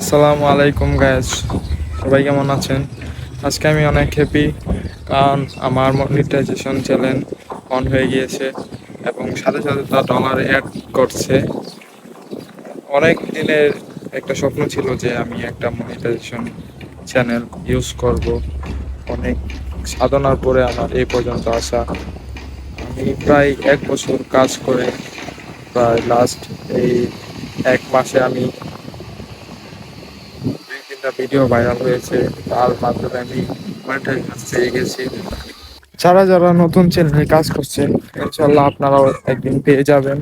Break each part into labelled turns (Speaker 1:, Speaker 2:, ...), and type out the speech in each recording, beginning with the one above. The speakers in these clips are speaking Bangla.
Speaker 1: আসসালামু আলাইকুম গাইস, সবাই কেমন আছেন? আজকে আমি অনেক হ্যাপি, কারণ আমার মনিটাইজেশন চ্যানেল অন হয়ে গিয়েছে এবং সাথে সাথে তা ডলার অ্যাড করছে। অনেক দিনের একটা স্বপ্ন ছিল যে আমি একটা মনিটাইজেশন চ্যানেল ইউজ করব। অনেক সাধনার পরে আমার এই পর্যন্ত আসা। আমি প্রায় 1 বছর কাজ করে প্রায় লাস্ট এই 1 মাসে আমি 2-3টা ভিডিও ভাইরাল হয়েছে, তার মাধ্যমে আমি মনিটাইজেশন পেয়ে গেছি। যারা যারা নতুন চ্যানেলে কাজ করছেন, ইনশাল্লাহ আপনারাও একদিন পেয়ে যাবেন।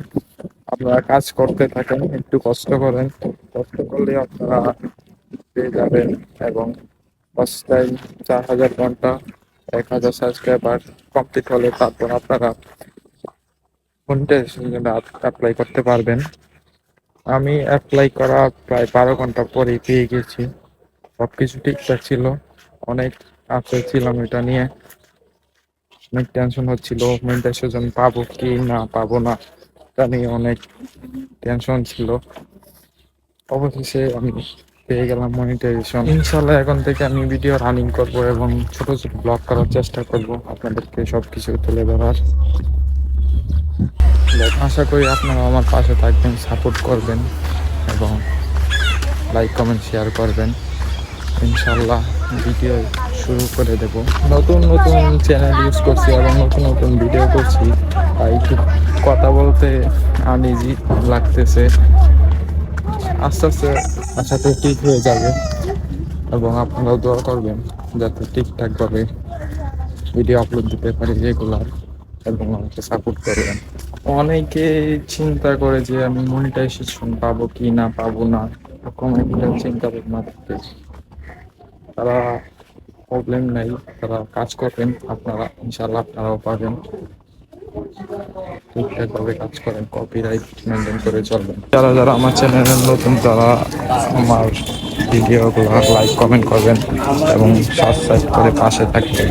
Speaker 1: আপনারা কাজ করতে থাকেন, একটু কষ্ট করেন, কষ্ট করলে আপনারা পেয়ে যাবেন। এবং ফার্স্ট টাইম 4,000 ঘন্টা 1,000 সাবস্ক্রাইবার কমপ্লিট হলে তারপর আপনারা মনিটাইজেশন জন্য অ্যাপ্লাই করতে পারবেন। আমি অ্যাপ্লাই করা প্রায় 12 ঘন্টা পরেই পেয়ে গেছি। সবকিছু ঠিকঠাক ছিল। অনেক আপসেট ছিলাম এটা নিয়ে, অনেক টেনশন হচ্ছিল মনিটাইজেশন পাবো কি না পাবো না, এটা নিয়ে অনেক টেনশন ছিল। অবশেষে আমি পেয়ে গেলাম মনিটাইজেশন। ইনশাল্লাহ এখন থেকে আমি ভিডিও রানিং করব এবং ছোট ছোট ব্লগ করার চেষ্টা করব, আপনাদেরকে সবকিছু তুলে ধরার। আশা করি আপনারা আমার পাশে থাকবেন, সাপোর্ট করবেন এবং লাইক কমেন্ট শেয়ার করবেন। ইনশাল্লাহ ভিডিও শুরু করে দেব। নতুন নতুন চ্যানেল ইউজ করছি এবং নতুন নতুন ভিডিও করছি, তাই একটু কথা বলতে আনইজি লাগতেছে। আস্তে আস্তে আশা করি ঠিক হয়ে যাবে এবং আপনারাও দোয়া করবেন যাতে ঠিকঠাকভাবে ভিডিও আপলোড দিতে পারি রেগুলার, এবং আমাকে সাপোর্ট করবেন। অনেকে চিন্তা করে যে আমি মনিটাইজেশন পাবো কি না পাবো না, এরকম একটা চিন্তা ভাবনা থাকে। তারা প্রবলেম নাই, তারা কাজ করবেন, আপনারা ইনশাল্লাহ আপনারাও পাবেন। ঠিকঠাকভাবে কাজ করেন, কপিরাইট মেনটেন করে চলবেন। যারা যারা আমার চ্যানেলের নতুন, তারা আমার ভিডিওগুলো লাইক কমেন্ট করবেন এবং সাবস্ক্রাইব করে পাশে থাকবেন।